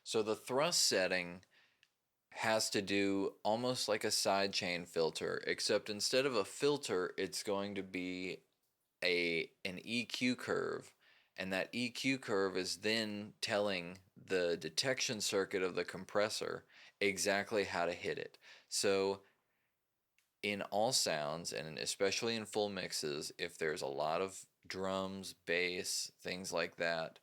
So the thrust setting has to do almost like a sidechain filter, except instead of a filter, it's going to be an EQ curve, and that EQ curve is then telling the detection circuit of the compressor exactly how to hit it. So in all sounds, and especially in full mixes, if there's a lot of drums, bass, things like that,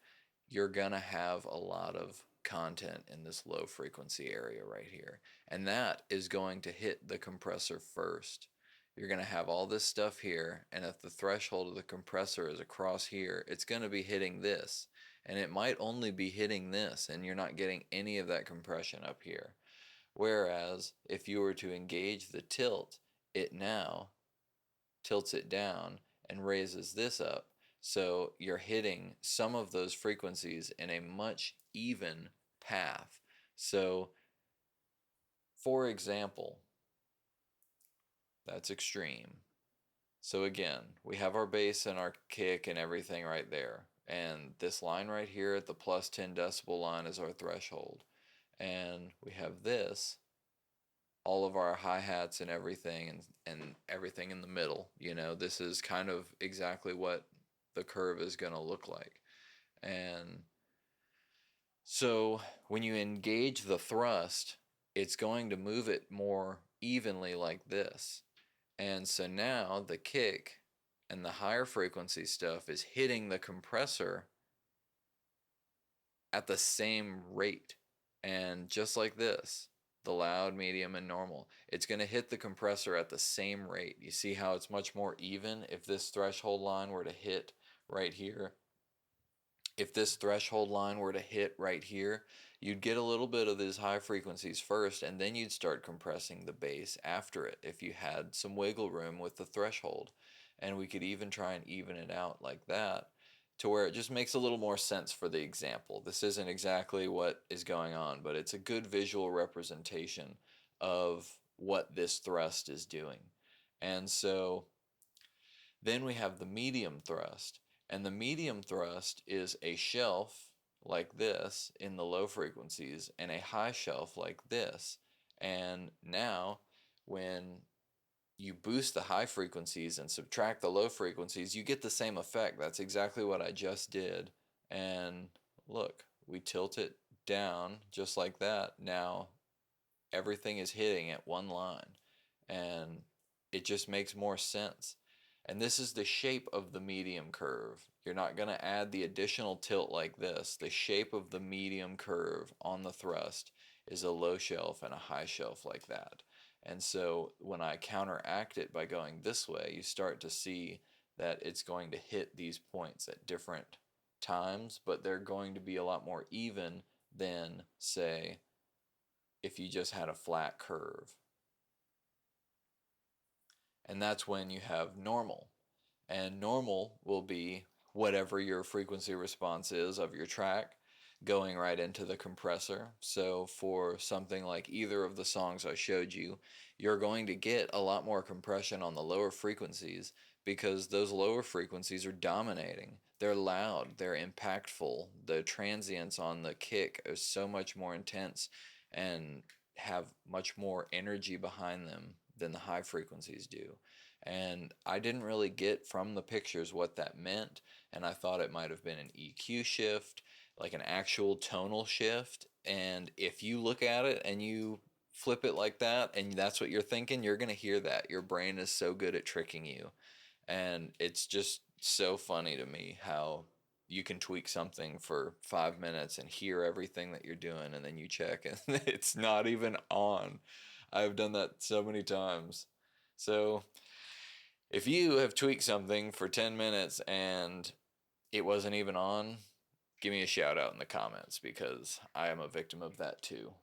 you're gonna have a lot of content in this low frequency area right here. And that is going to hit the compressor first. You're gonna have all this stuff here, and if the threshold of the compressor is across here, it's gonna be hitting this. And it might only be hitting this, and you're not getting any of that compression up here. Whereas if you were to engage the tilt, it now tilts it down and raises this up. So you're hitting some of those frequencies in a much even path. So, for example, that's extreme. So again, we have our bass and our kick and everything right there. And this line right here at the plus 10 decibel line is our threshold. And we have this, all of our hi-hats and everything, and everything in the middle. This is kind of exactly what the curve is going to look like. And so when you engage the thrust, it's going to move it more evenly like this. And so now the kick and the higher frequency stuff is hitting the compressor at the same rate. And just like this, the loud, medium, and normal, it's going to hit the compressor at the same rate. You see how it's much more even if this threshold line were to hit right here. If this threshold line were to hit right here, you'd get a little bit of these high frequencies first, and then you'd start compressing the bass after it if you had some wiggle room with the threshold. And we could even try and even it out like that to where it just makes a little more sense for the example. This isn't exactly what is going on, but it's a good visual representation of what this thrust is doing. And so then we have the medium thrust. And the medium thrust is a shelf like this in the low frequencies and a high shelf like this. And now, when you boost the high frequencies and subtract the low frequencies, you get the same effect. That's exactly what I just did. And look, we tilt it down just like that. Now everything is hitting at one line, and it just makes more sense. And this is the shape of the medium curve. You're not going to add the additional tilt like this. The shape of the medium curve on the thrust is a low shelf and a high shelf like that. And so when I counteract it by going this way, you start to see that it's going to hit these points at different times, but they're going to be a lot more even than, say, if you just had a flat curve. And that's when you have normal. And normal will be whatever your frequency response is of your track going right into the compressor. So for something like either of the songs I showed you, you're going to get a lot more compression on the lower frequencies because those lower frequencies are dominating. They're loud, they're impactful. The transients on the kick are so much more intense and have much more energy behind them than the high frequencies do. And I didn't really get from the pictures what that meant, and I thought it might have been an EQ shift, like an actual tonal shift. And if you look at it and you flip it like that and that's what you're thinking, you're going to hear that. Your brain is so good at tricking you. And it's just so funny to me how you can tweak something for 5 minutes and hear everything that you're doing, and then you check and it's not even on. I've done that so many times. So if you have tweaked something for 10 minutes and it wasn't even on, give me a shout out in the comments because I am a victim of that too.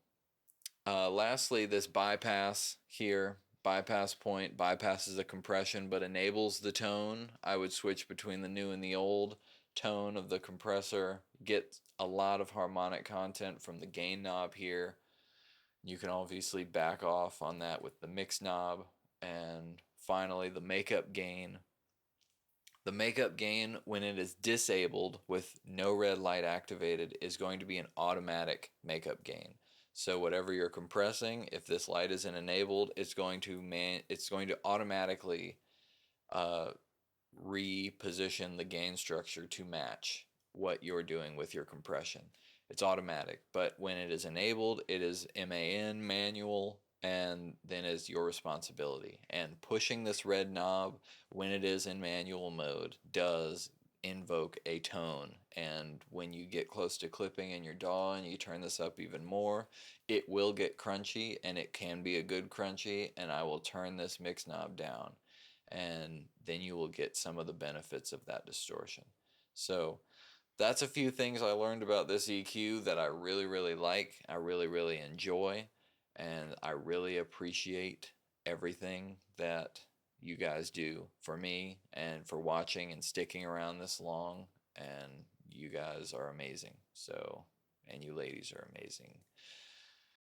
Lastly, this bypass here, bypass point, bypasses the compression but enables the tone. I would switch between the new and the old tone of the compressor, get a lot of harmonic content from the gain knob here. You can obviously back off on that with the mix knob. And finally, the makeup gain The makeup gain, when it is disabled with no red light activated, is going to be an automatic makeup gain. So whatever you're compressing, if this light isn't enabled, it's going to automatically uh, reposition the gain structure to match what you're doing with your compression. It's automatic, but when it is enabled, it is MAN manual, and then is your responsibility. And pushing this red knob when it is in manual mode does invoke a tone. And when you get close to clipping in your DAW and you turn this up even more, it will get crunchy, and it can be a good crunchy, and I will turn this mix knob down, and then you will get some of the benefits of that distortion. So that's a few things I learned about this EQ that I really, really like, I really, really enjoy, and I really appreciate everything that you guys do for me and for watching and sticking around this long. And you guys are amazing. So, and you ladies are amazing.